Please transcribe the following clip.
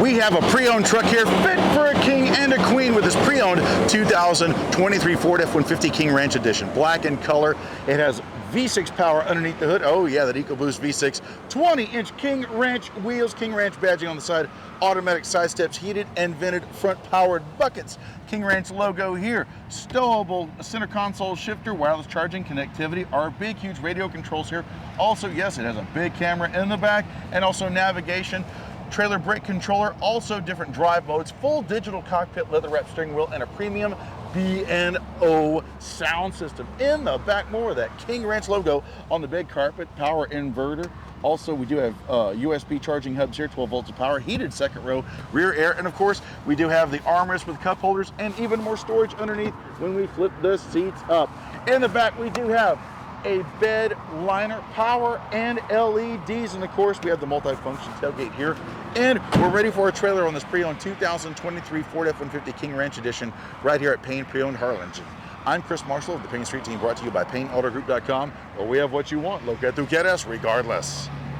We have a pre-owned truck here, fit for a king and a queen, with this pre-owned 2023 Ford F-150 King Ranch Edition. Black in color. It has V6 power underneath the hood. Oh yeah, that EcoBoost V6. 20-inch King Ranch wheels, King Ranch badging on the side, automatic side steps, heated and vented front powered buckets. King Ranch logo here. Stowable center console shifter, wireless charging, connectivity, our big huge radio controls here. Also, yes, it has a big camera in the back and also navigation. Trailer brake controller, also different drive modes, full digital cockpit, leather wrapped steering wheel, and a premium B&O sound system. In the back, more of that King Ranch logo on the big carpet, power inverter. Also, we do have USB charging hubs here, 12 volts of power, heated second row rear air, and of course, we do have the armrest with cup holders and even more storage underneath when we flip the seats up. In the back, we do have a bed liner, power, and LEDs, and of course we have the multi-function tailgate here, and we're ready for a trailer on this pre-owned 2023 Ford F-150 King Ranch Edition right here at Payne Pre-Owned Harlingen. I'm Chris Marshall of the Payne Street Team, brought to you by PayneAutoGroup.com, where we have what you want. Lo que tu quieres, regardless.